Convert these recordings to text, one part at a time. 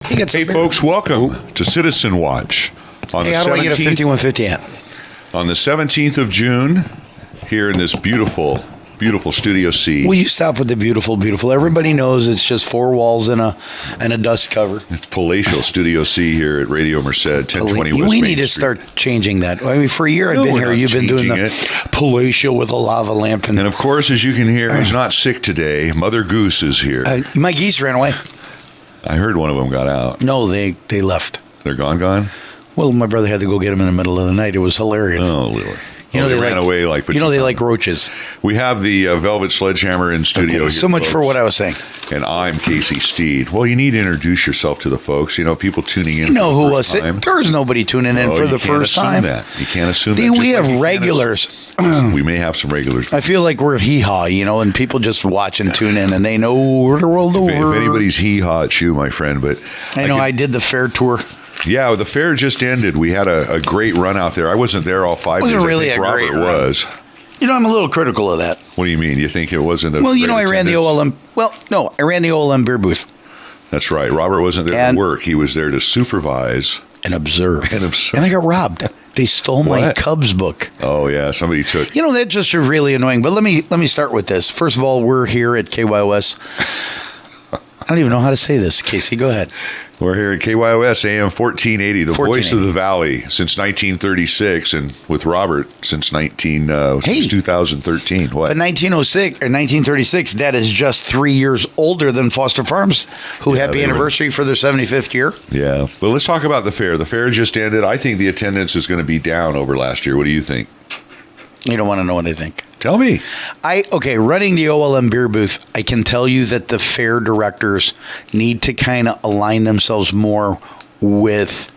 Hey, folks, welcome to Citizen Watch. On Hey, how do I get a 5150 at? On the 17th of June, here in this beautiful, beautiful Studio C. Will you stop with the beautiful, beautiful? Everybody knows it's just four walls and a dust cover. It's palatial Studio C here at Radio Merced, 1020 West We Main need to Street. start changing that. I mean, for a year I've been we're here. not You've been doing the changing palatial with a lava lamp. And of course, as you can hear, he's not sick today. Mother Goose is here. My geese ran away. I heard one of them got out. No, they left. They're gone? Well, my brother had to go get them in the middle of the night. It was hilarious. Oh, Lord. You know, they ran away like... You know, they like roaches. We have the Velvet Sledgehammer in studio Okay, here, so much folks. for what I was saying. And I'm Casey Steed. Well, you need to introduce yourself to the folks. You know, people tuning in. You know for who the was first it? time. There's nobody tuning in for You the can't first assume time. That. You can't assume See, that. Just we like have you can't regulars. we may have some regulars. I feel like we're hee-haw, you know, and people just watch and tune in, and they know the world over. If anybody's hee-haw, it's you, my friend. But I know, I did the fair tour. Yeah, the fair just ended. We had a great run out there. I wasn't there all 5 days. Wasn't really I think a Robert great run. was. You know, I'm a little critical of that. What do you mean? You think it wasn't a Well, you great know, I ran the attendance? OLM. Well, no, I ran the OLM beer booth. That's right. Robert wasn't there And- to work. He was there to supervise. And observe. And observe. And I got robbed. They stole my What? Cubs book. Oh, yeah. Somebody took... You know, that's just really annoying. But let me start with this. First of all, we're here at KYOS. I don't even know how to say this. Casey, go ahead. We're here at KYOS AM 1480, the voice of 1480. the Valley since 1936, and with Robert since 2013. What? But 1906 or 1936, that is just 3 years older than Foster Farms, who Yeah, happy they were- anniversary for their 75th year. Yeah. But let's talk about the fair. The fair just ended. I think the attendance is going to be down over last year. What do you think? You don't want to know what I think. Tell me. Running the OLM beer booth, I can tell you that the fair directors need to kind of align themselves more with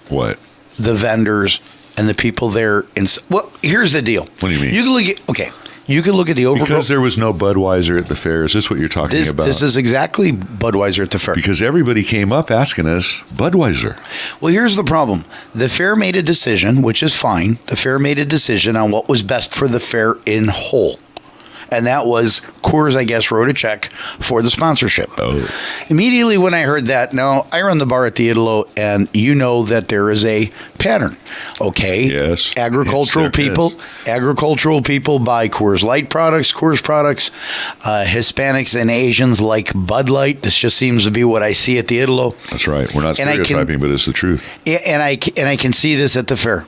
What? the vendors and the people there. Well, here's the deal. What do you mean? You can look at You can look at the overall. Because there was no Budweiser at the fair. Is this what you're talking about? This is exactly Budweiser at the fair. Because everybody came up asking us Budweiser. Well, here's the problem. The fair made a decision, which is fine. The fair made a decision on what was best for the fair in whole. And that was Coors, I guess, wrote a check for the sponsorship. Oh. Immediately when I heard that, now I run the bar at the Italo, and you know that there is a pattern. Okay. Yes. Agricultural Yes, there people. is. Agricultural people buy Coors Light products, Coors products. Hispanics and Asians like Bud Light. This just seems to be what I see at the Italo. That's right. We're not And I can- stereotyping, but it's the truth. And I can see this at the fair.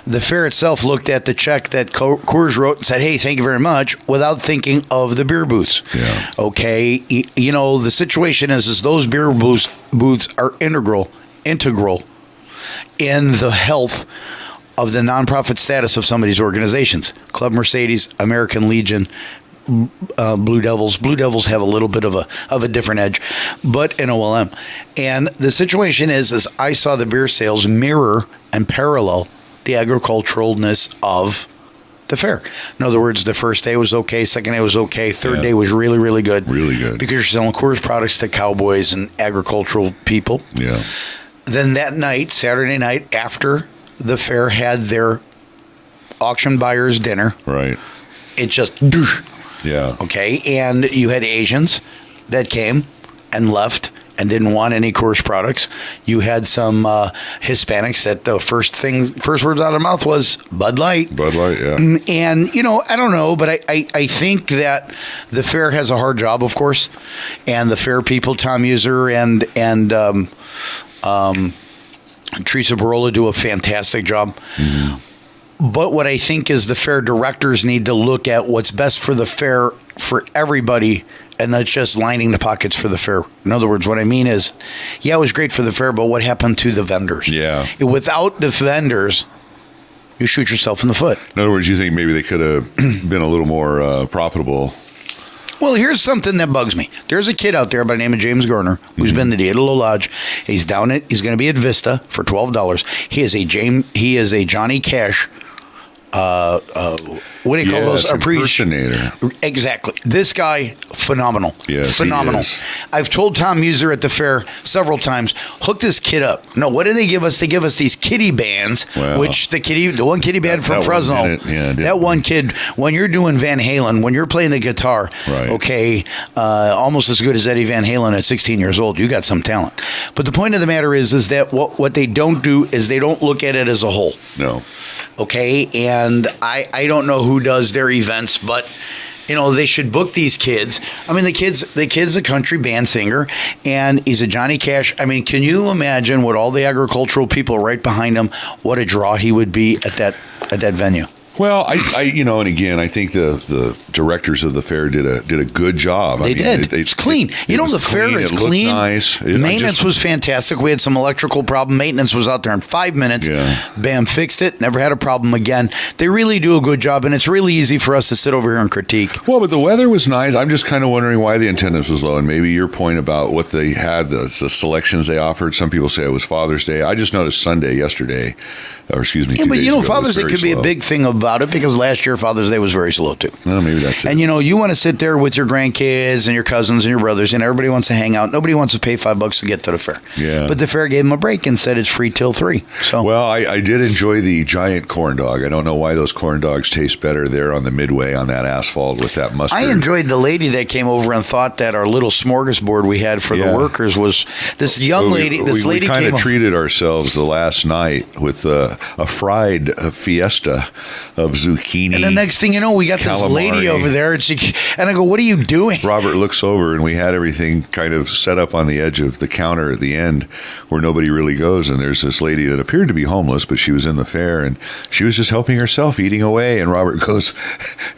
The fair itself looked at the check that Coors wrote and said, "Hey, thank you very much," without thinking of the beer booths. Yeah. Okay. You know, the situation is those beer booths are integral in the health of the nonprofit status of some of these organizations. Club Mercedes, American Legion, Blue Devils. Blue Devils have a little bit of a different edge, but in OLM. And the situation is I saw the beer sales mirror and parallel the agriculturalness of the fair. In other words, the first day was okay, second day was okay, third day was really, really good. Really good. Because you're selling Coors products to cowboys and agricultural people. Yeah. Then that night, Saturday night, after the fair had their auction buyers dinner, Right. it just... Yeah. Okay, and you had Asians that came and left and didn't want any Coors products. You had some Hispanics that the first words out of their mouth was Bud Light. Bud Light, yeah. And, you know, I don't know, but I think that the fair has a hard job, of course. And the fair people, Tom User and Teresa Barola do a fantastic job. Mm-hmm. But what I think is the fair directors need to look at what's best for the fair for everybody, and that's just lining the pockets for the fair. In other words, what I mean is, yeah, it was great for the fair, but what happened to the vendors? Yeah. Without the vendors, you shoot yourself in the foot. In other words, you think maybe they could have been a little more profitable. Well, here's something that bugs me. There's a kid out there by the name of James Garner who's been to the Italo Lodge. He's going to be at Vista for $12. He is a Johnny Cash what do you call those? Impersonator. Exactly. This guy, phenomenal. Yes, phenomenal. he is. I've told Tom Muser at the fair several times, hook this kid up. No, what do they give us? They give us these kiddie bands, Well, which the one kiddie band from that one Fresno, did it. Yeah, it did. that one kid, when you're doing Van Halen, when you're playing the guitar, Right. okay, almost as good as Eddie Van Halen at 16 years old, you got some talent. But the point of the matter is that what they don't do is they don't look at it as a whole. No. Okay, and I don't know who does their events, but they should book these kids. I mean, the kid's a country band singer, and he's a Johnny Cash. I mean, can you imagine what all the agricultural people right behind him, what a draw he would be at that venue? Well, and again, I think the directors of the fair did a good job. They did. It's clean. The fair is clean. Nice. Maintenance was fantastic. We had some electrical problem. Maintenance was out there in 5 minutes. Yeah. Bam, fixed it. Never had a problem again. They really do a good job, and it's really easy for us to sit over here and critique. Well, but the weather was nice. I'm just kind of wondering why the attendance was low, and maybe your point about what they had, the selections they offered. Some people say it was Father's Day. I just noticed yesterday, or excuse me. Yeah, 2 but days ago, Father's Day could be a big thing about it because last year Father's Day was very slow too. Well, maybe that's it. And you want to sit there with your grandkids and your cousins and your brothers, and everybody wants to hang out. Nobody wants to pay $5 to get to the fair. Yeah. But the fair gave them a break and said it's free till 3. So well, I did enjoy the giant corn dog. I don't know why those corn dogs taste better there on the midway on that asphalt with that mustard. I enjoyed the lady that came over and thought that our little smorgasbord we had for the workers was this young lady. This lady we kind came of treated ourselves the last night with a fried fiesta of zucchini. And the next thing you know, we got this lady over there, and I go, "What are you doing?" Robert looks over, and we had everything kind of set up on the edge of the counter at the end where nobody really goes. And there's this lady that appeared to be homeless, but she was in the fair, and she was just helping herself, eating away. And Robert goes,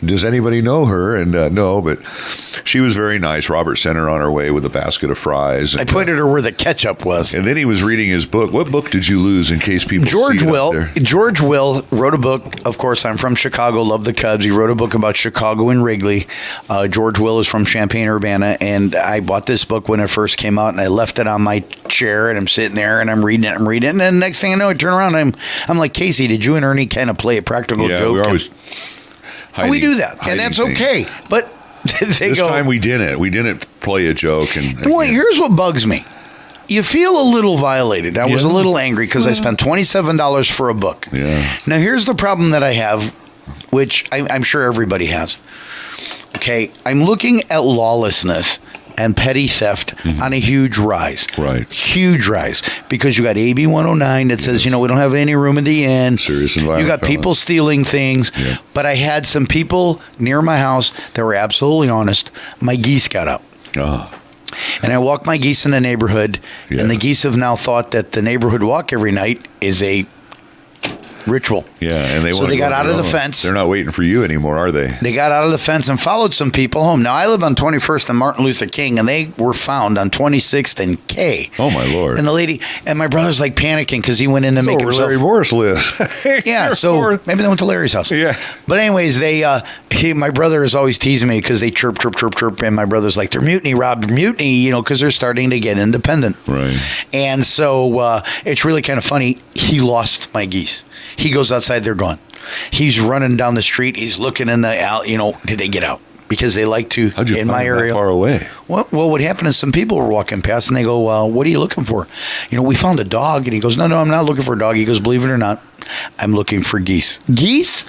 "Does anybody know her?" And no, but she was very nice. Robert sent her on her way with a basket of fries. And, I pointed her where the ketchup was. And then he was reading his book. What book did you lose in case people George see it Will. up there? George Will wrote a book. Of course, I'm from Chicago, love the Cubs. He wrote a book about Chicago and Wrigley. George Will is from Champaign-Urbana, and I bought this book when it first came out, and I left it on my chair, and I'm sitting there, and I'm reading it, and then the next thing I know, I turn around, and I'm like, Casey, did you and Ernie kind of play a practical joke? Yeah, we're always we do that, and that's okay. But this time we didn't. We didn't play a joke. Well, here's what bugs me. You feel a little violated. I was a little angry because I spent $27 for a book. Yeah. Now, here's the problem that I have, which I'm sure everybody has. Okay, I'm looking at lawlessness and petty theft on a huge rise. Right. Huge rise. Because you got AB 109 that says, we don't have any room in the inn. Serious and violent You got people stealing things. Yeah. But I had some people near my house that were absolutely honest. My geese got out. Oh. And I walk my geese in the neighborhood, and the geese have now thought that the neighborhood walk every night is a ritual. Yeah, and they got out of the fence. They're not waiting for you anymore, are they? They got out of the fence and followed some people home. Now, I live on 21st and Martin Luther King, and they were found on 26th and K. Oh, my Lord. And the lady, and my brother's like panicking because he went in to make himself. Larry Morris lives. Yeah, so maybe they went to Larry's house. Yeah. But anyways, my brother is always teasing me because they chirp, chirp, chirp, chirp, and my brother's like, they're mutiny, Rob, they're mutiny, because they're starting to get independent. Right. And so it's really kind of funny. He lost my geese. He goes outside, they're gone. He's running down the street. He's looking in the alley. Did they get out? Because they like to, How'd you in find my area. That far away? Well, what happened is some people were walking past and they go, what are you looking for? We found a dog. And he goes, no, I'm not looking for a dog. He goes, believe it or not, I'm looking for geese. Geese?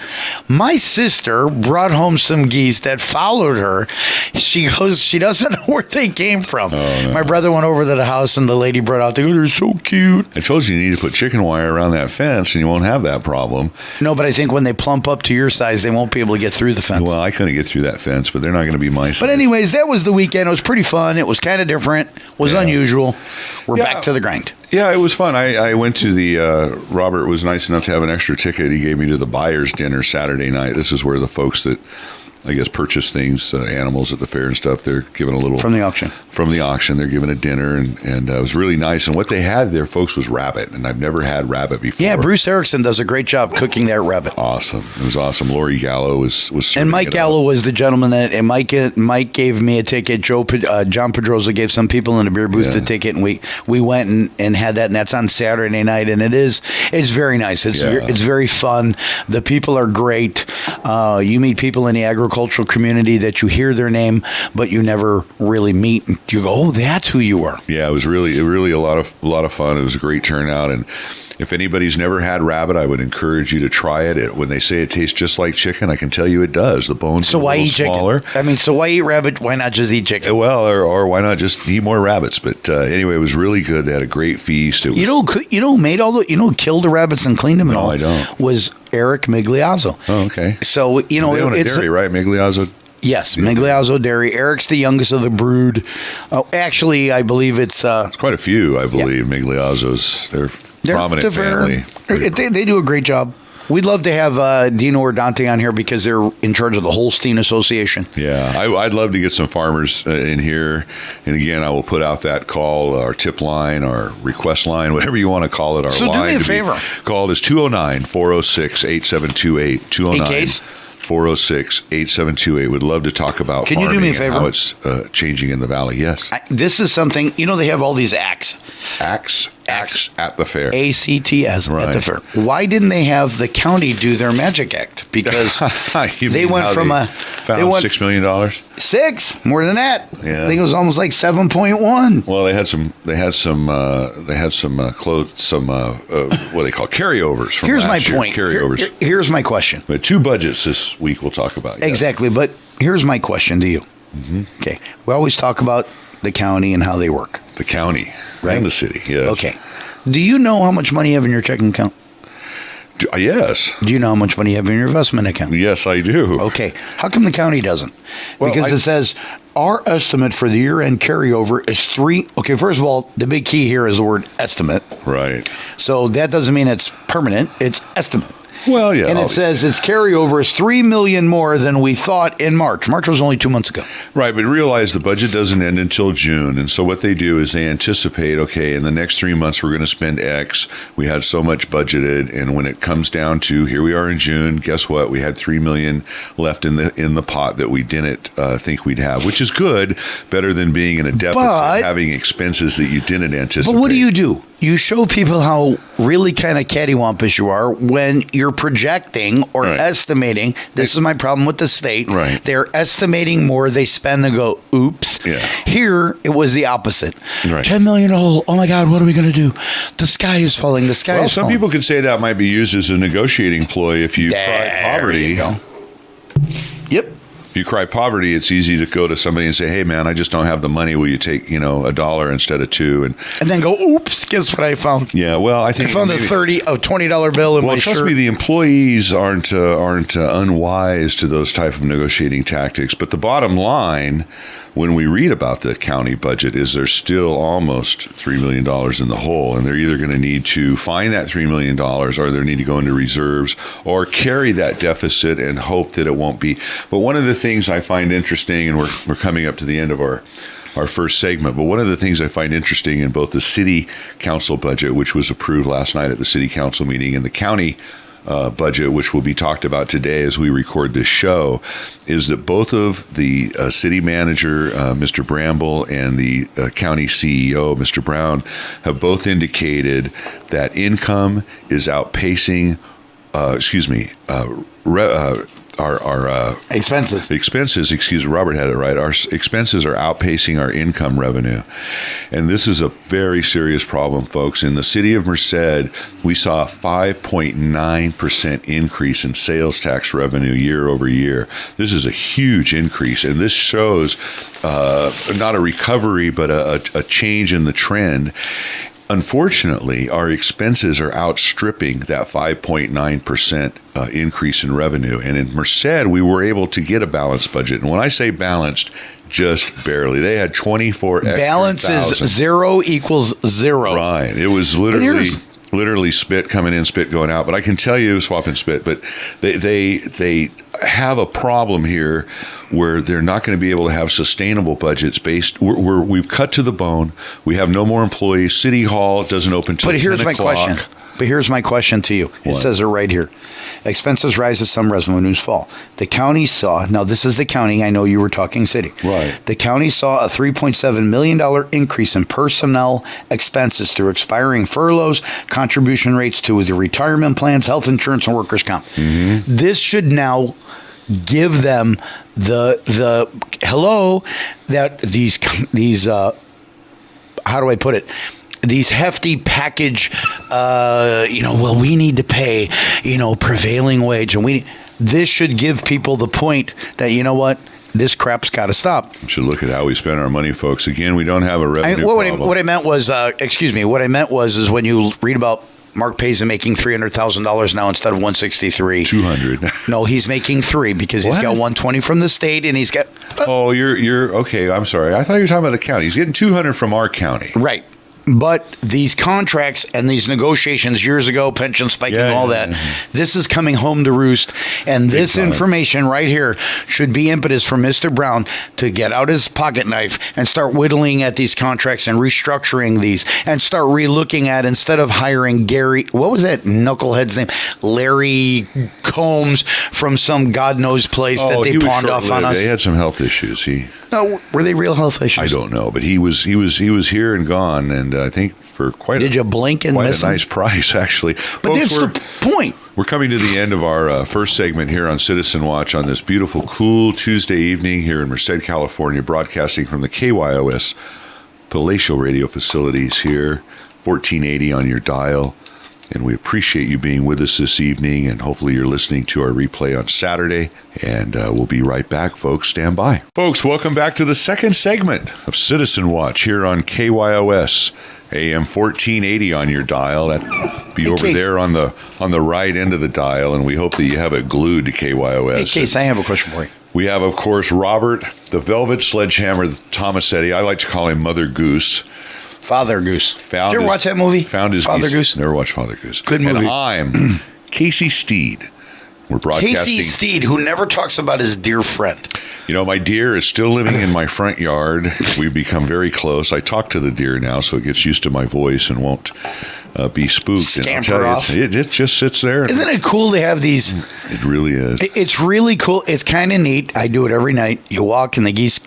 My sister brought home some geese that followed her. She goes, she doesn't know where they came from. Oh, no. My brother went over to the house and the lady brought out, they're so cute. I told you need to put chicken wire around that fence and you won't have that problem. No, but I think when they plump up to your size, they won't be able to get through the fence. Well, I couldn't get through that fence, but they're not going to be my size. But anyways, that was the weekend. It was pretty fun. It was kind of different. Was unusual. We're back to the grind. Yeah, it was fun. I went to the, Robert was nice enough to have an extra ticket he gave me to the buyer's dinner Saturday night. This is where the folks that I guess, purchase things, animals at the fair and stuff. They're giving a little From the auction. From the auction, they're giving a dinner, and it was really nice. And what they had there, folks, was rabbit, and I've never had rabbit before. Yeah, Bruce Erickson does a great job cooking that rabbit. Awesome. It was awesome. Lori Gallo was serving And Mike it Gallo up. was the gentleman that, and Mike gave me a ticket. John Pedroza gave some people in the beer booth a ticket, and we went and had that, and that's on Saturday night, and it's very nice. It's very fun. The people are great. You meet people in the agricultural community that you hear their name, but you never really meet. You go, oh, that's who you are. Yeah, it was really a lot of fun. It was a great turnout, and if anybody's never had rabbit, I would encourage you to try it. When they say it tastes just like chicken, I can tell you it does. The bones are a little smaller. Chicken? I mean, so why eat rabbit? Why not just eat chicken? Well, or why not just eat more rabbits? But anyway, it was really good. They had a great feast. It was, who killed the rabbits and cleaned them and all? No, I don't. Was Eric Migliazzo. Oh, okay. So they own a dairy, right? Migliazzo. Yes, Migliazzo Dairy. Eric's the youngest of the brood. Oh, actually, I believe it's quite a few. I believe Migliazzo's. They're prominent family. They do a great job. We'd love to have Dino or Dante on here because they're in charge of the Holstein Association. Yeah, I'd love to get some farmers in here. And again, I will put out that call, our tip line, our request line, whatever you want to call it. Our so line do me a favor. Called is 209-406-8728. 209 406-8728. Would love to talk about Can you do me a favor? how it's changing in the valley. Yes. This is something, they have all these acts. Acts at the fair. ACTS Right. at the fair. Why didn't they have the county do their magic act? Because they went from $6 million. More than that. Yeah. I think it was almost like 7.1. Well, they had some what they call carryovers from Here's my last year. point. Carryovers. Here's my question. But 2 budgets this week we'll talk about. Yes. Exactly. But here's my question to you. Mm-hmm. Okay. We always talk about the county and how they work. The county Right. and the city. Yes. Okay. Do you know how much money you have in your checking account? Yes. Do you know how much money you have in your investment account? Yes, I do. Okay. How come the county doesn't? Well, Because it says our estimate for the year-end carryover is 3. Okay, first of all, the big key here is the word estimate. Right. So that doesn't mean it's permanent. It's estimate. Well, yeah. And it says its carryover is $3 million more than we thought in March. March was only 2 months ago. Right, but realize the budget doesn't end until June. And so what they do is they anticipate, okay, in the next 3 months we're going to spend X. We had so much budgeted, and when it comes down to here we are in June, guess what? We had $3 million left in the pot that we didn't think we'd have, which is good, better than being in a deficit, having expenses that you didn't anticipate. But what do? You show people how really kind of cattywampus you are when you're projecting or estimating. This is my problem with the state. Right. They're estimating more. They spend and go, oops. Yeah. Here, it was the opposite. Right. $10 million. Oh, my God, what are we going to do? The sky is falling. The sky is some falling. people could say that might be used as a negotiating ploy if you cry poverty. You go. Yep. If you cry poverty, it's easy to go to somebody and say, hey, man, I just don't have the money. Will you take, $1 instead of $2? And then go, oops, guess what I found? Yeah, well, I think I found a $20 bill in my shirt. Trust me, the employees aren't unwise to those type of negotiating tactics. But the bottom line, when we read about the county budget, is there's still almost $3 million in the hole, and they're either going to need to find that $3 million, or they need to go into reserves, or carry that deficit and hope that it won't be. But one of the things I find interesting, and we're coming up to the end of our first segment, but one of the things I find interesting in both the city council budget, which was approved last night at the city council meeting, and the county budget, which will be talked about today as we record this show, is that both of the city manager, Mr. Bramble, and the county CEO, Mr. Brown, have both indicated that income is outpacing, our expenses, Robert had it right. Our expenses are outpacing our income revenue. And this is a very serious problem, folks. In the city of Merced, we saw a 5.9% increase in sales tax revenue year over year. This is a huge increase, and this shows not a recovery, but a change in the trend. Unfortunately, our expenses are outstripping that 5.9% increase in revenue. And in Merced, we were able to get a balanced budget. And when I say balanced, just barely. They had 24 extra Balance thousand. is 0 equals 0. Right. It was literally spit coming in, spit going out. But I can tell you, swap and spit, but they have a problem here where they're not going to be able to have sustainable budgets based. We've cut to the bone. We have no more employees. City Hall doesn't open till 10 o'clock. But here's my question to you. It says it right here. Expenses rise as some revenues fall. The county saw, now this is the county, I know you were talking city. Right. The county saw a $3.7 million increase in personnel expenses through expiring furloughs, contribution rates to the retirement plans, health insurance, and workers' comp. Mm-hmm. This should now give them the hello that these how do I put it? These hefty package, well, we need to pay, prevailing wage. And this should give people the point that, you know what, this crap's got to stop. We should look at how we spend our money, folks. Again, we don't have a revenue problem. What I meant was, is when you read about Mark Payson making $300,000 now instead of $163. $200. No, he's making $3 because he's got $120 from the state and he's got. Oh, you're okay. I'm sorry. I thought you were talking about the county. He's getting $200 from our county. Right. But these contracts and these negotiations years ago, pension spiking, all that, this is coming home to roost. And this information right here should be impetus for Mr. Brown to get out his pocket knife and start whittling at these contracts and restructuring these and start relooking at, instead of hiring Gary, what was that knucklehead's name? Larry Combs from some God knows place that they pawned off on us. They had some health issues. No, were they real health issues? I don't know, but he was here and gone, and I think for quite you blink and miss a nice price, actually. But Folks, that's the point. We're coming to the end of our first segment here on Citizen Watch on this beautiful, cool Tuesday evening here in Merced, California, broadcasting from the KYOS Palatial Radio facilities here, 1480 on your dial. And we appreciate you being with us this evening, and hopefully you're listening to our replay on Saturday. And we'll be right back, folks. Stand by. Folks, welcome back to the second segment of Citizen Watch here on KYOS, AM 1480 on your dial. That'd be over there on the right end of the dial, and we hope that you have it glued to KYOS. Hey, Case, I have a question for you. We have, of course, Robert, the Velvet Sledgehammer Tomasetti. I like to call him Mother Goose. Father Goose. Did you ever watch that movie? Found his Father Goose. Never watched Father Goose. Good movie. And I'm Casey Steed. We're broadcasting. Casey Steed, who never talks about his dear friend. My deer is still living in my front yard. We've become very close. I talk to the deer now, so it gets used to my voice and won't be spooked. Scamper off. It just sits there. Isn't it cool to have these? It really is. It's really cool. It's kind of neat. I do it every night. You walk and the geese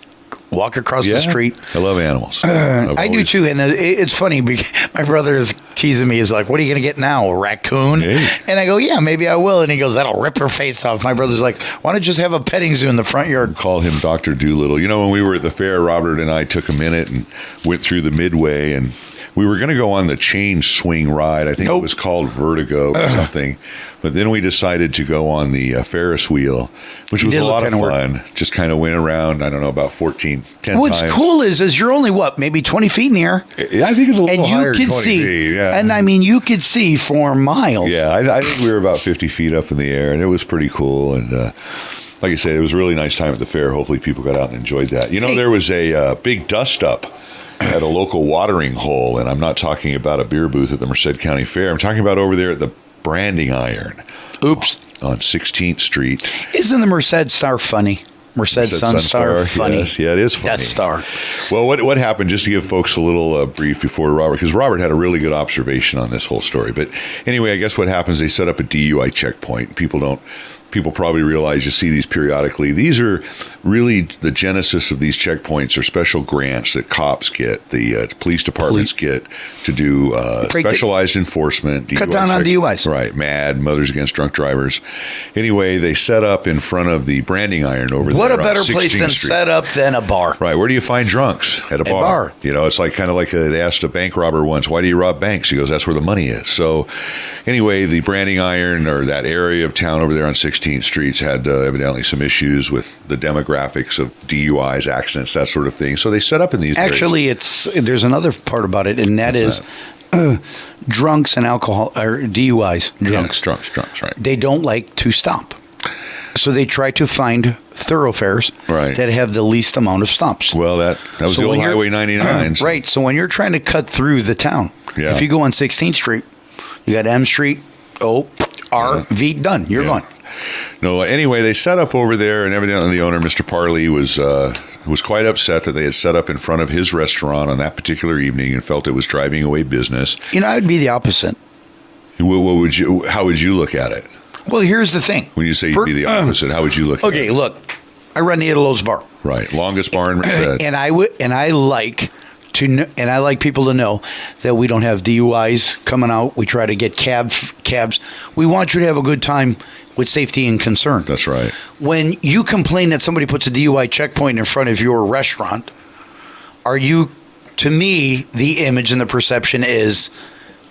walk across the street. I love animals. I do too, and it's funny because my brother is teasing me. He's like, "What are you going to get now? A raccoon?" Hey. And I go, "Yeah, maybe I will." And he goes, "That'll rip her face off." My brother's like, "Why don't you just have a petting zoo in the front yard?" Call him Dr. Doolittle. When we were at the fair, Robert and I took a minute and went through the midway, and we were going to go on the chain swing ride. I think it was called Vertigo or something. But then we decided to go on the Ferris wheel, which was a lot of fun. Just kind of went around, I don't know, about 10 times. What's cool is you're only, maybe 20 feet in the air? Yeah, I think it's a little higher and you than 20 could see, feet. Yeah. And I mean, you could see for miles. Yeah, I think we were about 50 feet up in the air, and it was pretty cool. And like I said, it was a really nice time at the fair. Hopefully people got out and enjoyed that. There was a big dust-up at a local watering hole, and I'm not talking about a beer booth at the Merced County Fair. I'm talking about over there at the Branding Iron. Oops. On 16th Street. Isn't the Merced Star funny? Merced Sun Star funny. Yes, yeah, it is funny. Death Star. Well, what happened, just to give folks a little brief before Robert, because Robert had a really good observation on this whole story. But anyway, I guess what happens, they set up a DUI checkpoint. People probably realize, you see these periodically. These are really the genesis of these checkpoints are special grants that cops get, the police departments get to do specialized enforcement. Cut down on DUIs. Right, MAD, Mothers Against Drunk Drivers. Anyway, they set up in front of the Branding Iron over there. What a better place than set up than a bar. Right, where do you find drunks? At a bar. It's like kind of like they asked a bank robber once, why do you rob banks? He goes, that's where the money is. So anyway, the Branding Iron, or that area of town over there on 16th Streets, had evidently some issues with the demographics of DUIs, accidents, that sort of thing. So they set up in these areas. There's another part about it, and that drunks and alcohol, or DUIs, drunks. Yeah, drunks, right. They don't like to stop. So they try to find thoroughfares that have the least amount of stops. Well, that was the old Highway 99. Right. So when you're trying to cut through the town, if you go on 16th Street, you got M Street, O, R, V, done. You're gone. No. Anyway, they set up over there, and evidently the owner, Mr. Parley, was quite upset that they had set up in front of his restaurant on that particular evening and felt it was driving away business. I'd be the opposite. What would you? How would you look at it? Well, here's the thing. When you say you'd be the opposite, how would you look at it? Okay, look, I run the Italo's Bar. Right, longest bar in Merced. And I like people to know that we don't have DUIs coming out. We try to get cabs. We want you to have a good time with safety and concern. That's right. When you complain that somebody puts a DUI checkpoint in front of your restaurant, to me, the image and the perception is,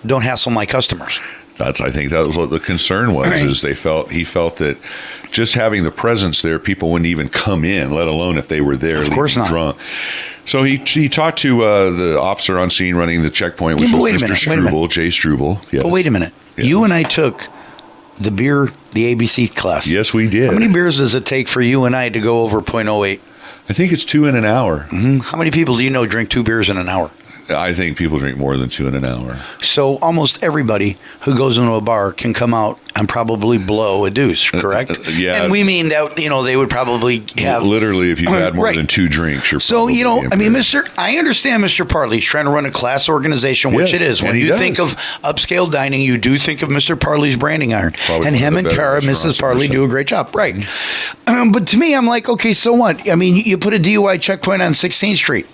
don't hassle my customers. I think that was what the concern was. Is he felt that just having the presence there, people wouldn't even come in, let alone if they were there. Of course not. Drunk. So he talked to the officer on scene running the checkpoint, which was Mr. Struble, Jay Struble. Yes. But wait a minute. Yeah. You and I took the ABC class. Yes, we did. How many beers does it take for you and I to go over 0.08? I think it's 2 in an hour. Mm-hmm. How many people do you know drink 2 beers in an hour? I think people drink more than 2 in an hour. So almost everybody who goes into a bar can come out and probably blow a deuce, correct? Yeah. And we mean that, they would probably have... Literally, if you've had more than 2 drinks, you're probably impaired. I understand Mr. Parley's trying to run a class organization, which yes, it is. When you think of upscale dining, you do think of Mr. Parley's branding iron. Probably and him and Kara, Mrs. Parley, do a great job. Right. But to me, I'm like, okay, so what? I mean, you put a DUI checkpoint on 16th Street.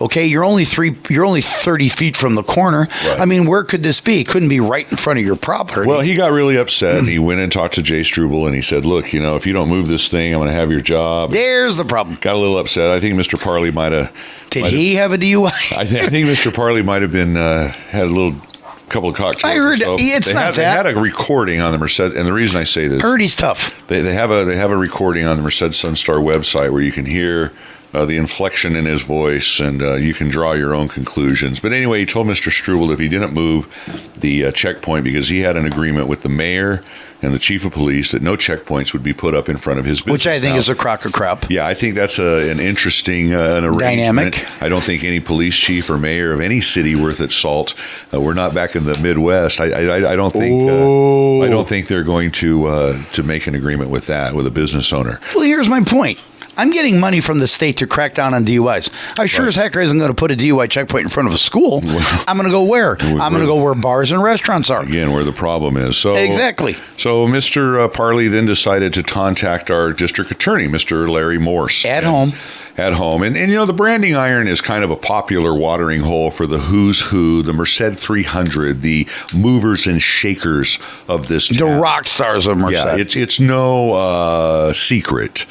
Okay, you're only 30 feet from the corner. Right. I mean, where could this be? It couldn't be right in front of your property. Well, he got really upset, and he went and talked to Jay Struble, and he said, look, if you don't move this thing, I'm going to have your job. There's the problem. Got a little upset. I think Mr. Parley might have... Did he have a DUI? I think Mr. Parley might have been had a couple of cocktails. I heard they had a recording on the Merced, and the reason I say this... I heard he's tough. They have a recording on the Merced Sun Star website where you can hear... the inflection in his voice, and you can draw your own conclusions. But anyway, he told Mr. Struble if he didn't move the checkpoint, because he had an agreement with the mayor and the chief of police that no checkpoints would be put up in front of his business. Which I think is a crock of crap. Yeah, I think that's an interesting arrangement. Dynamic. I don't think any police chief or mayor of any city worth its salt. We're not back in the Midwest. I don't think. I don't think they're going to make an agreement with that with a business owner. Well, here's my point. I'm getting money from the state to crack down on DUIs. I sure as heck isn't going to put a DUI checkpoint in front of a school. I'm going to go where? I'm going to go where bars and restaurants are. Again, where the problem is. So exactly. So Mr. Parley then decided to contact our district attorney, Mr. Larry Morse. At home. And the branding iron is kind of a popular watering hole for the who's who, the Merced 300, the movers and shakers of this town. The rock stars of Merced. Yeah, it's no secret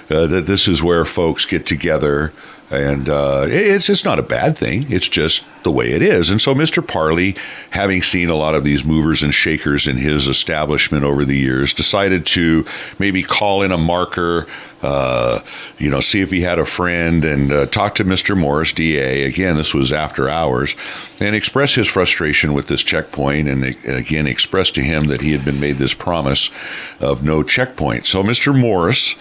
that this is where folks get together, and it's just not a bad thing. It's just the way it is. And so Mr. Parley, having seen a lot of these movers and shakers in his establishment over the years, decided to maybe call in a marker, see if he had a friend, and talk to Mr. Morris, DA. Again, this was after hours, and express his frustration with this checkpoint, and again express to him that he had been made this promise of no checkpoint. So Mr. Morris,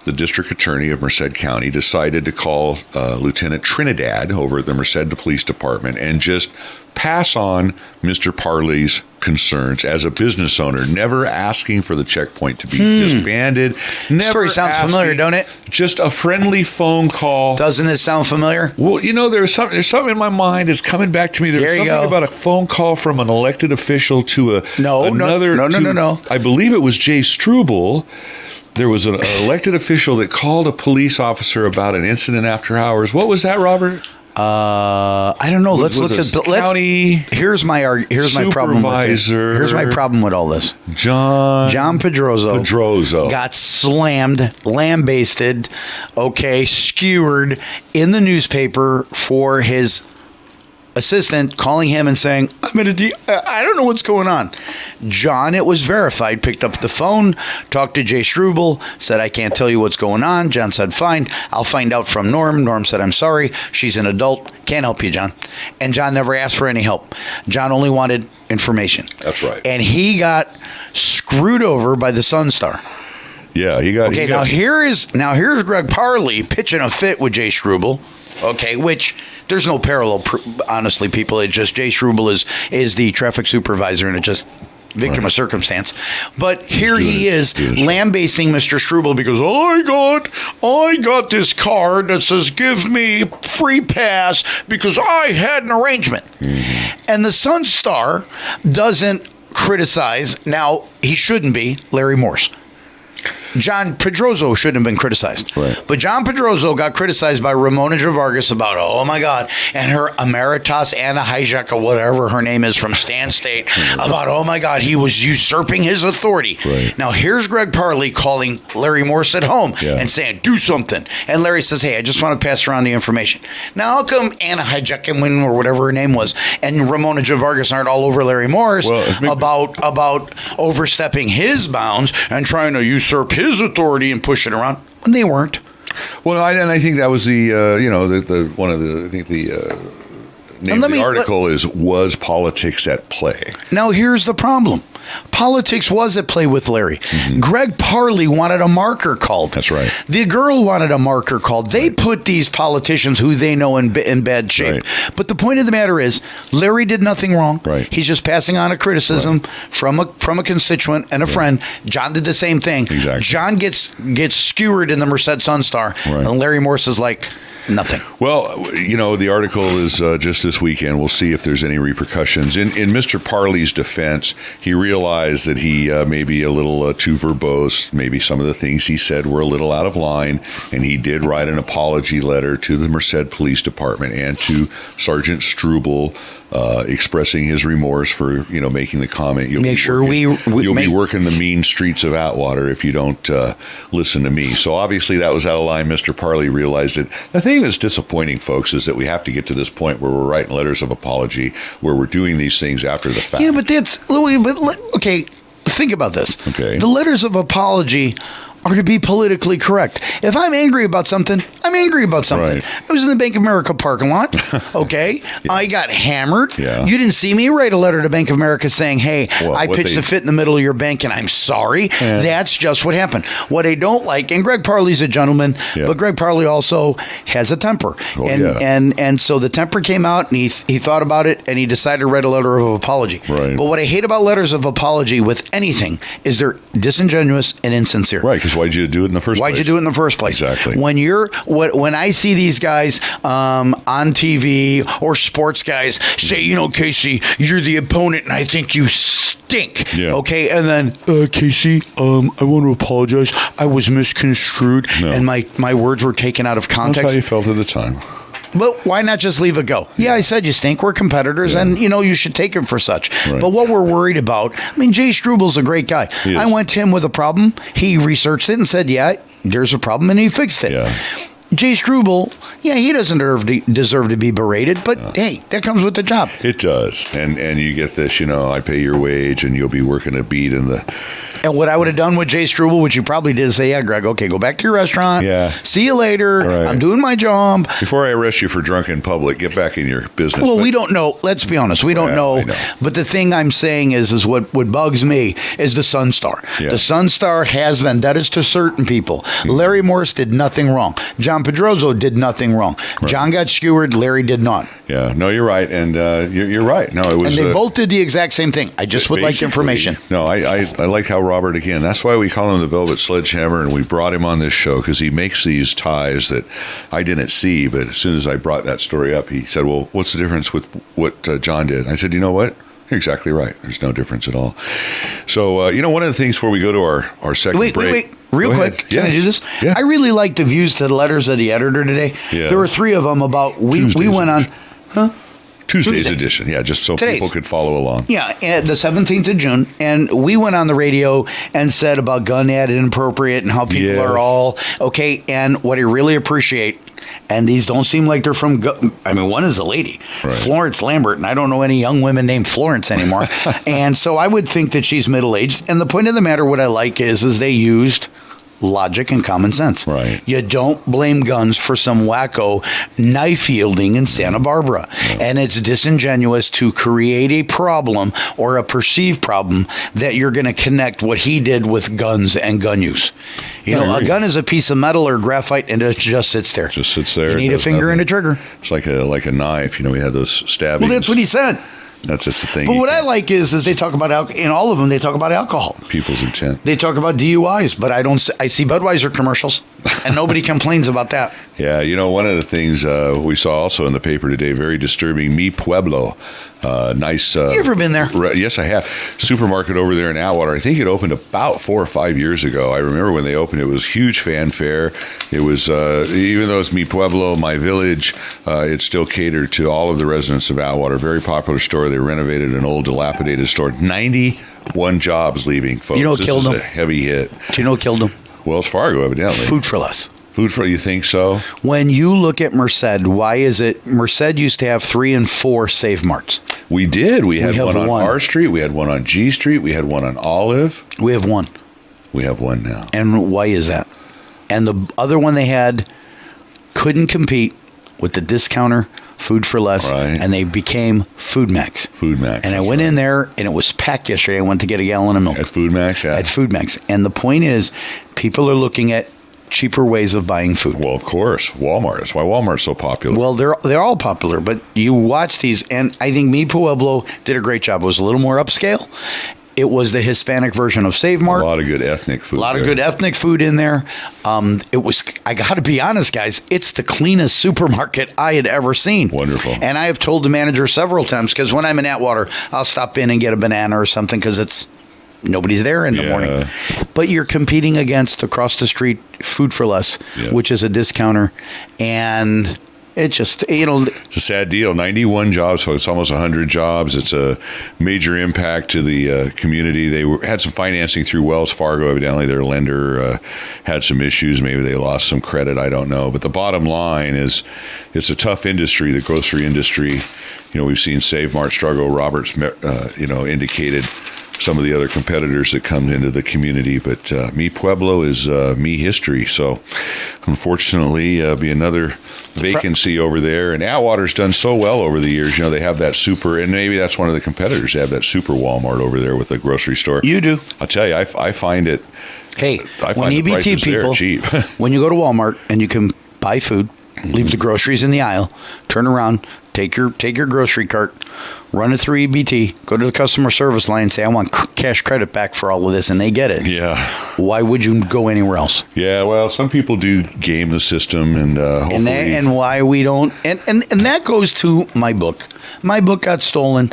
the district attorney of Merced County, decided to call Lieutenant Trinidad over at the Merced Police Department and just pass on Mr. Parley's concerns as a business owner, never asking for the checkpoint to be disbanded. Story sounds familiar, don't it? Just a friendly phone call. Doesn't it sound familiar? Well, there's something in my mind that's coming back to me. There's something about a phone call from an elected official to another. No. I believe it was Jay Struble. There was an elected official that called a police officer about an incident after hours. What was that, Robert? I don't know. Let's look at the county. Here's my problem with this. Here's my problem with all this. John Pedroso got slammed, lambasted, skewered in the newspaper for his assistant calling him and saying, I don't know what's going on. John, it was verified, picked up the phone, talked to Jay Struble, said, I can't tell you what's going on. John said, fine, I'll find out from Norm. Norm said, I'm sorry, she's an adult, can't help you, John. And John never asked for any help. John only wanted information. That's right. And he got screwed over by the Sun Star. Yeah, he got... Okay, here's Greg Parley pitching a fit with Jay Struble. Okay, which there's no parallel, honestly, people. It's just Jay Struble is the traffic supervisor, and it just victim Right. of circumstance. But here doing he is his- lambasting Mr. Struble because I got this card that says give me free pass because I had an arrangement. And the Sun Star doesn't criticize. Now, he shouldn't be Larry Morse. John Pedroso shouldn't have been criticized. Right. But John Pedroso got criticized by Ramona Vargas about, oh my God, and her Emeritus Anna Hijek or whatever her name is from Stan State about, oh my God, he was usurping his authority. Right. Now here's Greg Parley calling Larry Morse at home Yeah. and saying, do something. And Larry says, hey, I just want to pass around the information. Now how come Anna Hijek or whatever her name was and Ramona Vargas aren't all over Larry Morse about overstepping his bounds and trying to usurp his authority and push it around when they weren't. Well, and I think that was the the one of the I think the name of the article was politics at play. Now here's the problem. Politics was at play with Larry. Greg Parley wanted a marker called. That's right. The girl wanted a marker called. They put these politicians who they know in bad shape. Right. But the point of the matter is, Larry did nothing wrong. Right. He's just passing on a criticism from a constituent and a friend. John did the same thing. Exactly. John gets skewered in the Merced Sun Star, Right. and Larry Morse is like, nothing. Well, the article is just this weekend. We'll see if there's any repercussions. In Mr. Parley's defense, he realized that he may be a little too verbose. Maybe some of the things he said were a little out of line, and he did write an apology letter to the Merced Police Department and to Sergeant Struble, expressing his remorse for making the comment. You'll be working the mean streets of Atwater if you don't listen to me. So obviously that was out of line. Mr. Parley realized it. The thing that's disappointing, folks, is that we have to get to this point where we're writing letters of apology, where we're doing these things after the fact. Yeah, but okay. Think about this. Okay. The letters of apology are to be politically correct. If I'm angry about something, I'm angry about something. Right. I was in the Bank of America parking lot. Okay. I got hammered. Yeah. You didn't see me write a letter to Bank of America saying, hey, Well, I pitched a fit in the middle of your bank and I'm sorry. Yeah. That's just what happened. What I don't like, and Greg Parley's a gentleman, Yeah. but Greg Parley also has a temper. Oh, and so the temper came out and he thought about it and he decided to write a letter of apology. Right. But what I hate about letters of apology with anything is they're disingenuous and insincere. Right, because why'd you do it in the first place? Why'd you do it in the first place? Exactly. When I see these guys on TV or sports guys say, Casey, you're the opponent and I think you stink. Yeah. Okay, and then Casey, I want to apologize. I was misconstrued and my words were taken out of context. That's how you felt at the time. But why not just leave it go? Yeah, I said you stink. We're competitors, and you should take him for such. Right. But what we're worried about, Jay Strubel's a great guy. He is. I went to him with a problem. He researched it and said, yeah, there's a problem, and he fixed it. Yeah. Jay Strubel, he doesn't deserve to be berated, but hey, that comes with the job. It does. And you get this, I pay your wage and you'll be working a beat in the... And what I would have done with Jay Strubel, which you probably did, is say, yeah, Greg, okay, go back to your restaurant. Yeah. See you later. Right. I'm doing my job. Before I arrest you for drunk in public, get back in your business. Well, we don't know. Let's be honest. We don't I know. know. But the thing I'm saying is what bugs me is the Sun Star. Yeah. The Sun Star has vendettas to certain people. Larry Morse did nothing wrong. John Pedroso did nothing wrong. Right. John got skewered. Larry did not. Yeah. No, you're right. And you're right. No, it was... And they both did the exact same thing. I just would like information. No, I like how Robert, again, that's why we call him the Velvet Sledgehammer, and we brought him on this show because he makes these ties that I didn't see, but as soon as I brought that story up, he said, well, what's the difference with what John did? I said, you know what? You're exactly right. There's no difference at all. So, one of the things before we go to our second break. Wait. Real Go quick, ahead. can I do this? Yeah. I really liked the views to the letters of the editor today. Yeah. There were 3 of them about, we went on, Tuesday's edition, yeah, just so people could follow along. Yeah, the 17th of June, and we went on the radio and said about gun ad inappropriate and how people are all okay. And what I really appreciate, and these don't seem like they're from. One is a lady, right. Florence Lambert, and I don't know any young women named Florence anymore. And so I would think that she's middle aged. And the point of the matter, what I like is they used logic and common sense. Right. You don't blame guns for some wacko knife yielding in Santa Barbara. No. And it's disingenuous to create a problem or a perceived problem that you're going to connect what he did with guns and gun use. A gun is a piece of metal or graphite and it just sits there. Just sits there. You need a finger and a trigger. It's like a knife. We had those stabbings. Well, that's what he said. That's the thing. But what I like is they talk about in all of them they talk about alcohol. People's intent. They talk about DUIs, but I see Budweiser commercials, and nobody complains about that. Yeah, one of the things we saw also in the paper today, very disturbing. Mi Pueblo, nice. You ever been there? Yes, I have. Supermarket over there in Atwater. I think it opened about 4 or 5 years ago. I remember when they opened, it was huge fanfare. It was even though it's Mi Pueblo, my village, it still catered to all of the residents of Atwater. Very popular store. They renovated an old, dilapidated store. 91 jobs leaving, folks. You know what killed them? A heavy hit. Do you know what killed them? Wells Fargo, evidently. Food for Less. Food for, you think so? When you look at Merced, why is it Merced used to have 3 and 4 Save Marts? We did. We had have one on one. R Street. We had one on G Street. We had one on Olive. We have one. We have one now. And why is that? And the other one they had couldn't compete with the discounter Food for Less, Right. and they became Food Max. Food Max. And I that's went right. in there, and it was packed yesterday. I went to get a gallon of milk. At Food Max, yeah. At Food Max. And the point is, people are looking at cheaper ways of buying food. Well, of course, Walmart. That's why Walmart's so popular. Well, they're all popular, but you watch these, and I think Mi Pueblo did a great job. It was a little more upscale. It was the Hispanic version of Save Mart. A lot of good ethnic food. A lot of there. good ethnic food in there. It was, I got to be honest, guys, it's the cleanest supermarket I had ever seen. Wonderful. And I have told the manager several times, because when I'm in Atwater, I'll stop in and get a banana or something because nobody's there in the morning. But you're competing against across the street Food for Less, which is a discounter. And it just, it's a sad deal. 91 jobs, folks. It's almost 100 jobs. It's a major impact to the community. They had some financing through Wells Fargo. Evidently, their lender had some issues. Maybe they lost some credit. I don't know. But the bottom line is it's a tough industry, the grocery industry. We've seen Save Mart struggle. Roberts, indicated some of the other competitors that come into the community, but Mi Pueblo is Mi history. So, unfortunately, be another vacancy over there. And Atwater's done so well over the years. They have that super, and maybe that's one of the competitors. They have that super Walmart over there with the grocery store. You do. I'll tell you, I find it. Hey, I when find the EBT prices there people, cheap. when you go to Walmart and you can buy food, leave the groceries in the aisle, turn around, take your grocery cart, run it through EBT, go to the customer service line and say, I want cash credit back for all of this, and they get it. Yeah. Why would you go anywhere else? Yeah, well, some people do game the system, and hopefully... And why we don't... And that goes to my book. My book got stolen.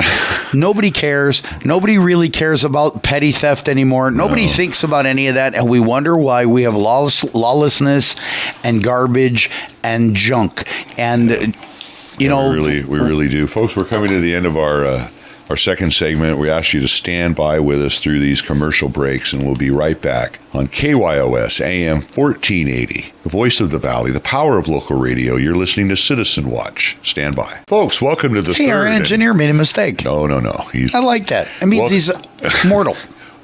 Nobody cares. Nobody really cares about petty theft anymore. Nobody thinks about any of that, and we wonder why we have lawlessness and garbage and junk. And... we really do. Folks, we're coming to the end of our second segment. We ask you to stand by with us through these commercial breaks, and we'll be right back on KYOS AM 1480, the voice of the valley, the power of local radio. You're listening to Citizen Watch. Stand by. Folks, welcome to the third. Hey, our engineer made a mistake. No. I like that. It means he's mortal.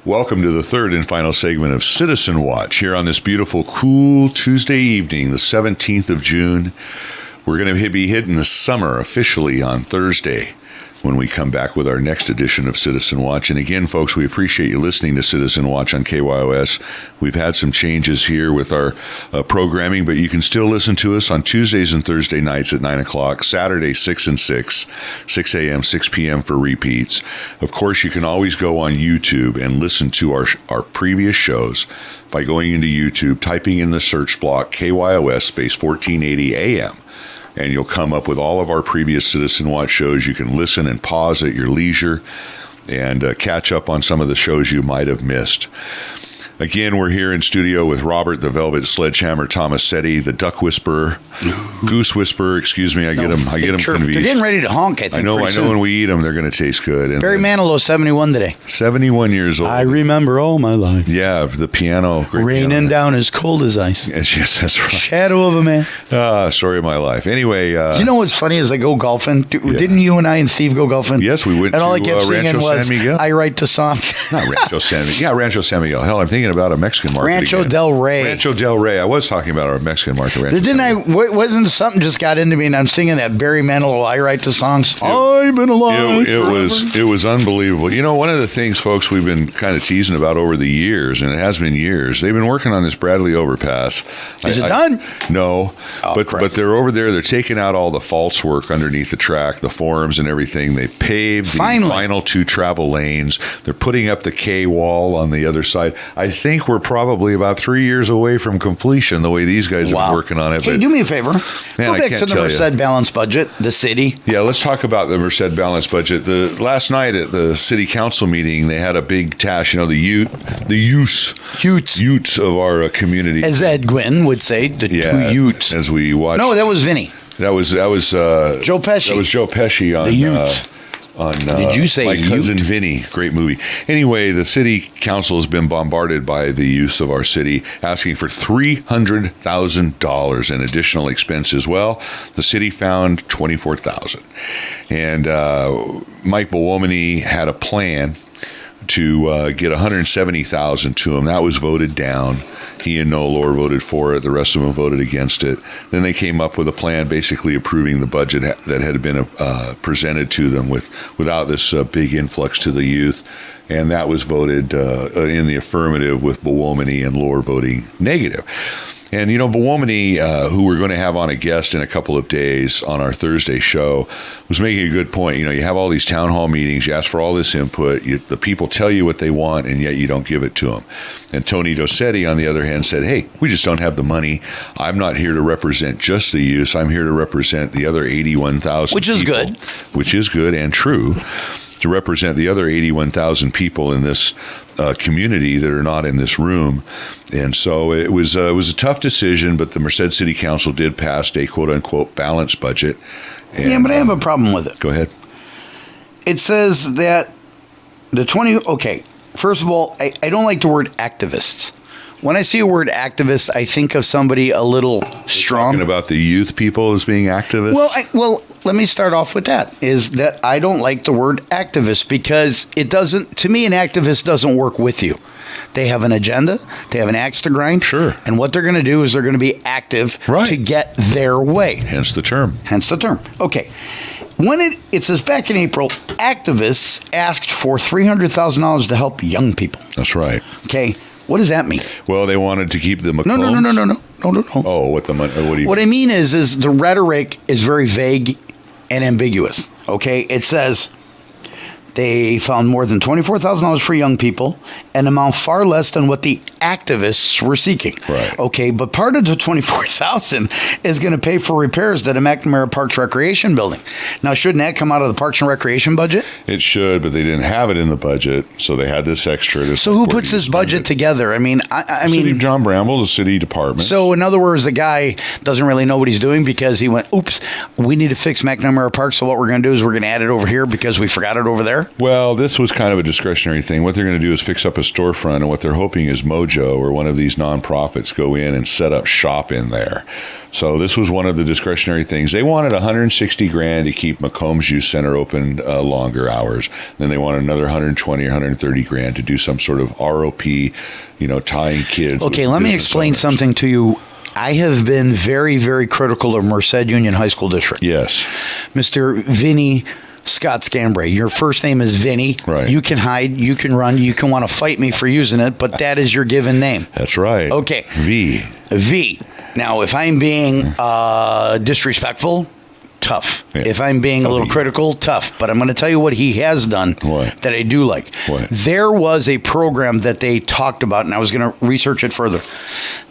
Welcome to the third and final segment of Citizen Watch here on this beautiful, cool Tuesday evening, the 17th of June. We're going to be hitting the summer officially on Thursday when we come back with our next edition of Citizen Watch. And again, folks, we appreciate you listening to Citizen Watch on KYOS. We've had some changes here with our programming, but you can still listen to us on Tuesdays and Thursday nights at 9 o'clock, Saturday 6 and 6 a.m., 6 p.m. for repeats. Of course, you can always go on YouTube and listen to our previous shows by going into YouTube, typing in the search block KYOS space 1480 AM. And you'll come up with all of our previous Citizen Watch shows. You can listen and pause at your leisure and catch up on some of the shows you might have missed. Again, we're here in studio with Robert, the Velvet Sledgehammer Tomasetti, the Duck Whisperer, Goose Whisperer. Excuse me, I get them confused. They're getting ready to honk. I think. I know. When we eat them, they're going to taste good. And Barry Manilow, 71 today. 71 years old. I remember all my life. Yeah, the piano. Raining down as cold as ice. Yes, that's right. Shadow of a man. Story of my life. Anyway. You know what's funny is I go golfing. Didn't you and I and Steve go golfing? Yes, we went and all to I kept singing Rancho was, San Miguel. I write the songs. Not Rancho San Miguel. Yeah, Rancho San Miguel. Hell, I'm thinking singing about a Mexican market. Rancho again. Del Rey. Rancho Del Rey. I was talking about our Mexican market. Rancho Didn't Del Rey. wasn't something just got into me and I'm singing that Barry Manilow, I write the songs. I've been alive. It was unbelievable. You know, one of the things, folks, we've been kind of teasing about over the years, and it has been years. They've been working on this Bradley overpass. Is it done? No, Oh, crap. but they're over there. They're taking out all the false work underneath the track, the forms and everything. They paved the final 2 travel lanes. They're putting up the K wall on the other side. I think we're probably about 3 years away from completion. The way these guys have been working on it. Hey, but, do me a favor. Man, Go I back can't to the tell Merced you. balanced budget, the city. Yeah, let's talk about the Merced balanced budget. The last night at the city council meeting, they had a big task. You know, the Utes of our community. As Ed Gwynn would say, the 2 Utes. As we watched. No, that was Vinny. That was Joe Pesci. That was Joe Pesci on The Utes. Did you say My Cousin Ute? Vinny? Great movie. Anyway, the city council has been bombarded by the youth of our city, asking for $300,000 in additional expenses. Well, the city found $24,000, and Mike Bowomany had a plan to get $170,000 to him. That was voted down. He and Noah Lohr voted for it. The rest of them voted against it. Then they came up with a plan basically approving the budget that had been presented to them without this big influx to the youth. And that was voted in the affirmative, with Bowomany and Lohr voting negative. And, you know, Bowomany, who we're going to have on a guest in a couple of days on our Thursday show, was making a good point. You know, you have all these town hall meetings, you ask for all this input, the people tell you what they want, and yet you don't give it to them. And Tony Tomasetti, on the other hand, said, hey, we just don't have the money. I'm not here to represent just the youth. I'm here to represent the other 81,000 Which is people, good. Which is good and true. To represent the other 81,000 people in this community that are not in this room. And so it was a tough decision, but the Merced City Council did pass a quote-unquote balanced budget. And, Yeah, but I have a problem with it. Go ahead. It says that okay, first of all, I don't like the word activists. When I see a word activist, I think of somebody a little strong. Talking about the youth people as being activists? Well, let me start off with that, is that I don't like the word activist because it doesn't, to me, an activist doesn't work with you. They have an agenda, they have an axe to grind. Sure. And what they're going to do is they're going to be active to get their way. Hence the term. Okay. When it says back in April, activists asked for $300,000 to help young people. That's right. Okay. What does that mean? Well, they wanted to keep the McCombs. No. Oh, what do you What I mean is the rhetoric is very vague and ambiguous. Okay, it says they found more than $24,000 for young people, an amount far less than what the activists were seeking. Right. Okay, but part of the $24,000 is going to pay for repairs to the McNamara Parks Recreation Building. Now, shouldn't that come out of the Parks and Recreation budget? It should, but they didn't have it in the budget, so they had this extra. So who puts this budget together? I mean, City of John Bramble, the city department. So, in other words, the guy doesn't really know what he's doing because he went, oops, we need to fix McNamara Park, so what we're going to do is we're going to add it over here because we forgot it over there? Well, this was kind of a discretionary thing. What they're going to do is fix up a storefront, and what they're hoping is Mojo or one of these nonprofits go in and set up shop in there. So this was one of the discretionary things. They wanted $160,000 to keep McCombs Youth Center open longer hours. Then they wanted another $120,000 or $130,000 to do some sort of ROP, tying kids. Okay, let me explain something to you. I have been very, very critical of Merced Union High School District. Yes. Mr. Vinny Scott Scambray. Your first name is Vinny. Right. You can hide, you can run, you can want to fight me for using it, but that is your given name. That's right. Okay. V. Now, if I'm being disrespectful, tough. Yeah. If I'm being a little critical, tough. But I'm going to tell you what he has done that I do like. What? There was a program that they talked about, and I was going to research it further,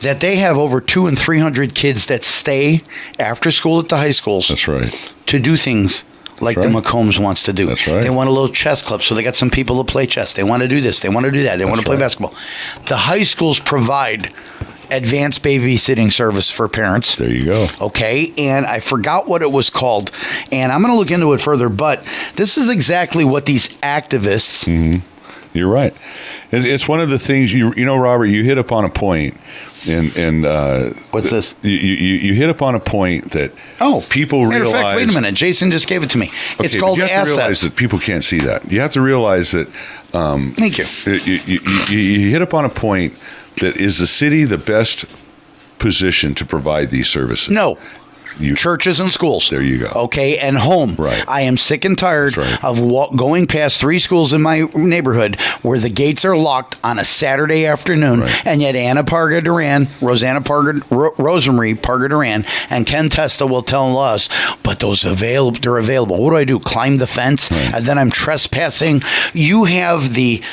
that they have over 200 and 300 kids that stay after school at the high schools. That's right. To do things like the McCombs wants to do. That's right. They want a little chess club, so they got some people to play chess. They want to do this. They want to do that. They want to play basketball. The high schools provide advanced babysitting service for parents. There you go. Okay, and I forgot what it was called, and I'm going to look into it further, but this is exactly what these activists You're right. It's one of the things you know, Robert. You hit upon a point, and what's this? You hit upon a point that people matter realize. Of fact, wait a minute. Jason just gave it to me. Okay, it's called you have to realize assets. that people can't see that. You have to realize that. Thank you. You hit upon a point that is the city the best position to provide these services? No. Churches and schools. There you go. Okay, and home. Right. I am sick and tired of going past 3 schools in my neighborhood where the gates are locked on a Saturday afternoon, and yet Anna Parga Duran, Rosemary Parga Duran, and Ken Testa will tell us, but they're available. What do? Climb the fence, and then I'm trespassing. You have the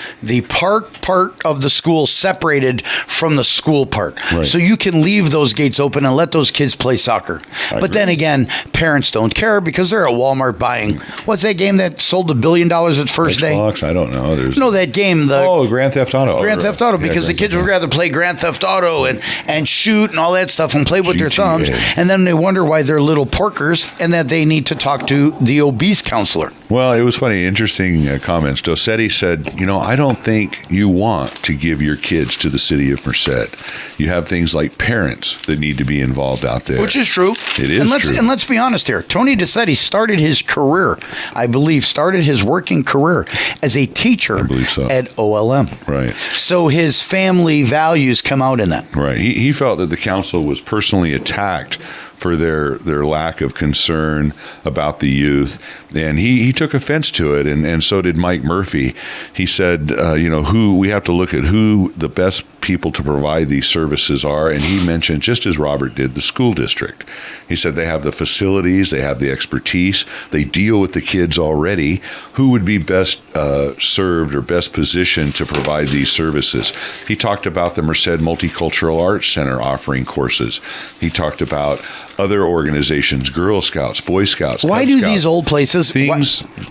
park part of the school separated from the school part, so you can leave those gates open and let those kids play soccer. But then again, parents don't care because they're at Walmart buying. What's that game that sold $1 billion its first day? Xbox? I don't know. That game. Grand Theft Auto. Grand Theft Auto, because the kids would rather play Grand Theft Auto and shoot and all that stuff and play with their thumbs. And then they wonder why they're little porkers and that they need to talk to the obese counselor. Well, it was funny. Interesting comments. Tomasetti said, I don't think you want to give your kids to the city of Merced. You have things like parents that need to be involved out there. Which is true. It is true. And let's be honest here. Tony Tomasetti started his career, I believe, his working career as a teacher at OLM. Right. So his family values come out in that. Right. He felt that the council was personally attacked for their lack of concern about the youth. And he took offense to it, and so did Mike Murphy. He said, we have to look at who the best people to provide these services are, and he mentioned, just as Robert did, the school district. He said they have the facilities, they have the expertise, they deal with the kids already. Who would be best served or best positioned to provide these services? He talked about the Merced Multicultural Arts Center offering courses. He talked about other organizations, Girl Scouts, Boy Scouts. Why Cub do Scouts, these old places,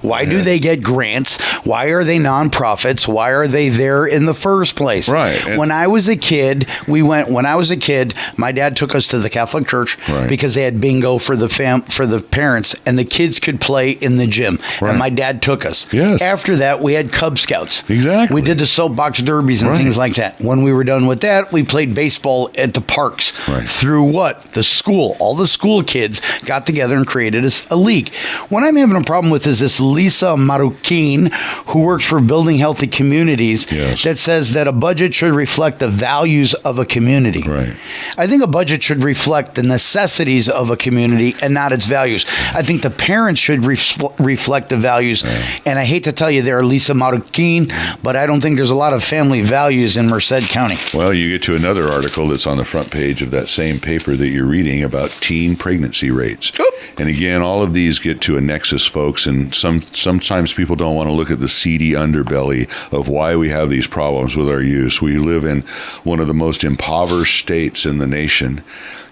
why do they get grants? Why are they nonprofits? Why are they there in the first place? Right. When I was a kid, my dad took us to the Catholic Church because they had bingo for the parents, and the kids could play in the gym. And my dad took us. Yes. After that, we had Cub Scouts. Exactly. We did the soapbox derbies and things like that. When we were done with that, we played baseball at the parks through the school. All the school kids got together and created a league. What I'm having a problem with is this Lisa Marroquin, who works for Building Healthy Communities, that says that a budget should reflect the values of a community. Right. I think a budget should reflect the necessities of a community and not its values. I think the parents should reflect the values. And I hate to tell you they're Lisa Marroquin, but I don't think there's a lot of family values in Merced County. Well, you get to another article that's on the front page of that same paper that you're reading about teen pregnancy rates. And again, all of these get to a nexus, folks, and sometimes people don't want to look at the seedy underbelly of why we have these problems with our youth. We live in one of the most impoverished states in the nation,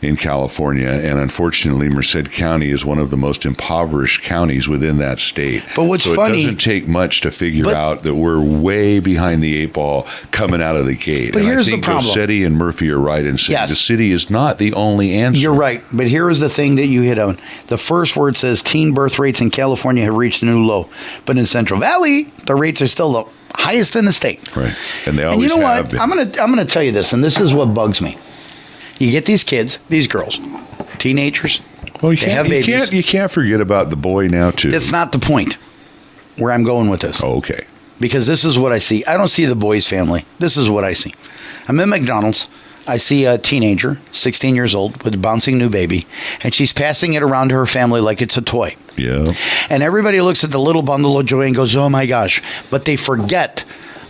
in California, and unfortunately Merced County is one of the most impoverished counties within that state. But what's funny, it doesn't take much to figure out that we're way behind the 8 ball coming out of the gate. But here's the problem. I think Tomasetti and Murphy are right in saying the city is not the only answer. You're right, but here is the thing that you hit on. The first word says teen birth rates in California have reached a new low, but in Central Valley, the rates are still the highest in the state. Right, and they always and you know have what? been. I'm gonna tell you this, and this is what bugs me. You get these kids, these girls, teenagers. Well, they have babies. You can't forget about the boy now too. That's not the point. Where I'm going with this. Oh, okay. Because this is what I see. I don't see the boys' family. This is what I see. I'm in McDonald's. I see a teenager, 16 years old, with a bouncing new baby, and she's passing it around to her family like it's a toy. Yeah. And everybody looks at the little bundle of joy and goes, oh my gosh. But they forget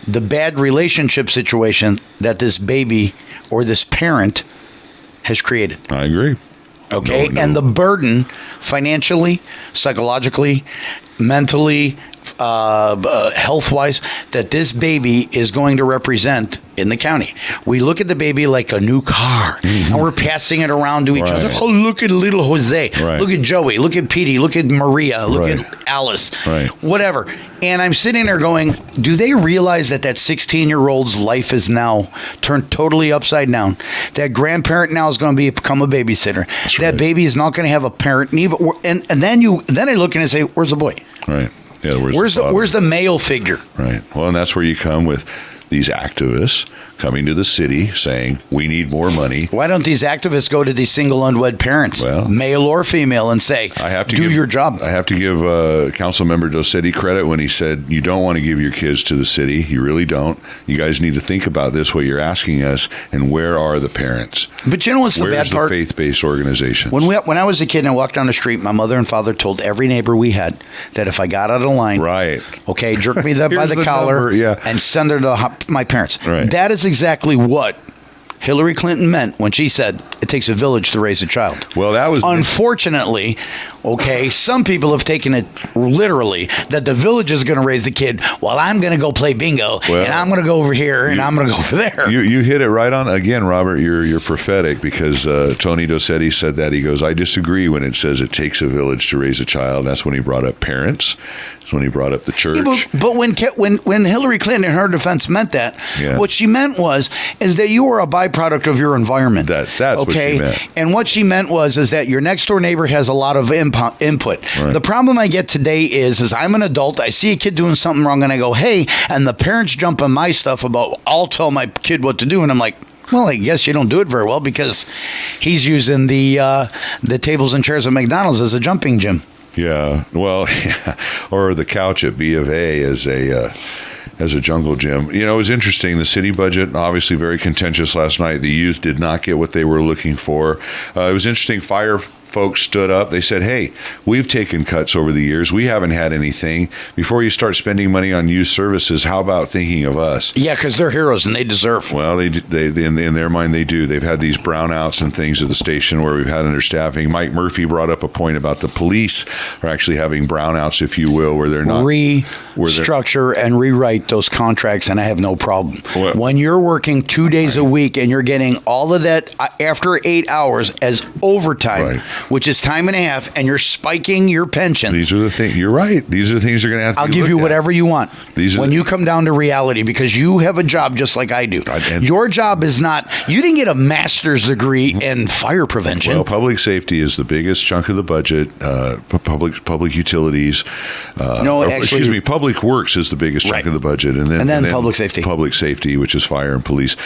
the bad relationship situation that this baby or this parent has created. I agree. Okay. No. And the burden financially, psychologically, mentally, health-wise, that this baby is going to represent in the county. We look at the baby like a new car, and we're passing it around to each other. Oh, look at little Jose. Right. Look at Joey. Look at Petey. Look at Maria. Look at Alice. Right. Whatever. And I'm sitting there going, do they realize that 16-year-old's life is now turned totally upside down? That grandparent now is going to become a babysitter. That baby is not going to have a parent. And then I look and I say, where's the boy? Right. Yeah, where's the male figure? Right. Well, and that's where you come with these activists coming to the city saying, we need more money. Why don't these activists go to these single unwed parents, male or female, and say, do your job? I have to give Council Member Tomasetti credit when he said, you don't want to give your kids to the city. You really don't. You guys need to think about this, what you're asking us, and where are the parents? But you know what's the Where's bad part? the faith-based organizations? When I was a kid and I walked down the street, my mother and father told every neighbor we had that if I got out of line, okay, jerk me by the collar and send her to my parents. Right. That is exactly what Hillary Clinton meant when she said it takes a village to raise a child. Well, that was unfortunately, okay, some people have taken it literally that the village is going to raise the kid while I'm going to go play bingo and I'm going to go over here and I'm going to go over there. You hit it right on. Again, Robert, you're prophetic because Tony Tomasetti said that. He goes, I disagree when it says it takes a village to raise a child. That's when he brought up parents. That's when he brought up the church. Yeah, but when Hillary Clinton in her defense meant that, what she meant is that you are a byproduct of your environment. That's okay? What she meant. And what she meant is that your next door neighbor has a lot of input. Right. The problem I get today is I'm an adult. I see a kid doing something wrong and I go, hey, and the parents jump on my stuff about I'll tell my kid what to do, and I'm like, well, I guess you don't do it very well because he's using the tables and chairs at McDonald's as a jumping gym. Yeah, well, or the couch at B of A as a jungle gym. You know, it was interesting. The city budget, obviously very contentious last night. The youth did not get what they were looking for. It was interesting. Fire folks stood up. They said, hey, we've taken cuts over the years. We haven't had anything. Before you start spending money on youth services, how about thinking of us? Yeah, because they're heroes and they deserve. Well, they in their mind, they do. They've had these brownouts and things at the station where we've had understaffing. Mike Murphy brought up a point about the police are actually having brownouts, if you will, where they're not restructure and rewrite those contracts, and I have no problem. Well, when you're working 2 days a week and you're getting all of that after 8 hours as overtime, which is time and a half, and you're spiking your pensions. These are the things. You're right. These are the things you're going to have to I'll give you whatever you want. When you come down to reality, because you have a job just like I do. Your job is not, you didn't get a master's degree in fire prevention. Well, public safety is the biggest chunk of the budget. Public utilities. Public works is the biggest chunk of the budget. And then public safety. Public safety, which is fire and police.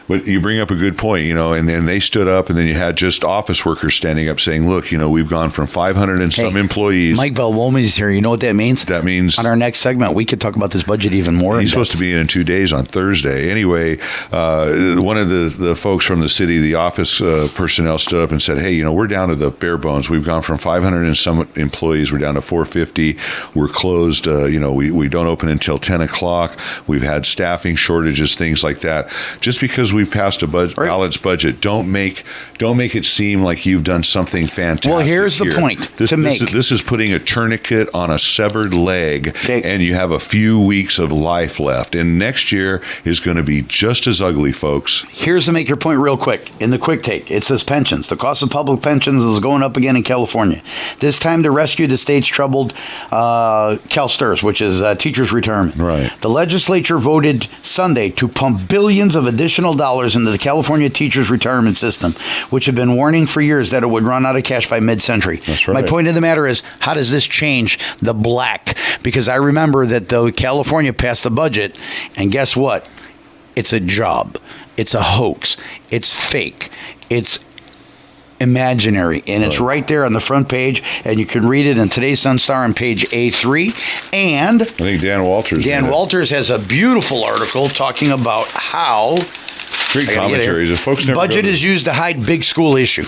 But you bring up a good point, and then they stood up, and then you had just office workers standing up saying, look, we've gone from 500 and some employees. Mike Belwomi's here. You know what that means? That means on our next segment, we could talk about this budget even more. He's supposed to be in 2 days on Thursday. Anyway, one of the folks from the city, the office personnel stood up and said, hey, we're down to the bare bones. We've gone from 500 and some employees. We're down to 450. We're closed. We don't open until 10 o'clock. We've had staffing shortages, things like that. Just because we passed a balanced budget, don't make it seem like you've done something fantastic. Well, here's the point this is putting a tourniquet on a severed leg, and you have a few weeks of life left. And next year is going to be just as ugly, folks. Here's to make your point real quick. In the quick take, it says pensions. The cost of public pensions is going up again in California. This time to rescue the state's troubled CalSTRS, which is teachers' retirement. Right. The legislature voted Sunday to pump billions of additional dollars into the California teachers' retirement system, which had been warning for years that it would run out of cash by mid-century. That's right. My point of the matter is, how does this change the black? Because I remember that California passed the budget, and guess what? It's a job. It's a hoax. It's fake. It's imaginary, and it's right there on the front page, and you can read it in today's Sun Star on page A3. And I think Dan Walters has a beautiful article talking about how great commentaries. If folks never budget is used to hide big school issue.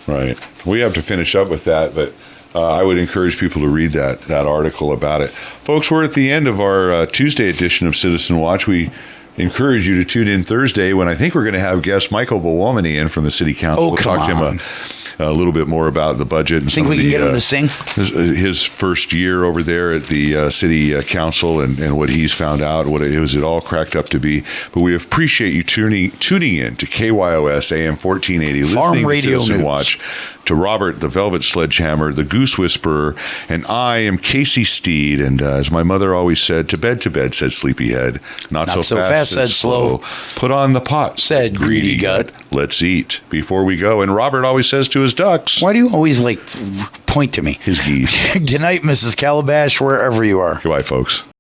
Right. We have to finish up with that, but I would encourage people to read that article about it. Folks, we're at the end of our Tuesday edition of Citizen Watch. We encourage you to tune in Thursday when I think we're going to have guest Michael Belwomany in from the City Council. We'll talk to him a little bit more about the budget and think we can get him to sing his first year over there at the City Council and what he's found out, what it all cracked up to be. But we appreciate you tuning in to KYOS AM 1480, Farm listening Radio to Citizen News. Watch. to Robert, the Velvet Sledgehammer, the Goose Whisperer, and I am Casey Steed. And as my mother always said, to bed, said Sleepyhead. Not so fast, said slow. Put on the pot, said Greedy Gut. Let's eat before we go. And Robert always says to his ducks. Why do you always point to me? His geese. Good night, Mrs. Calabash, wherever you are. Goodbye, folks.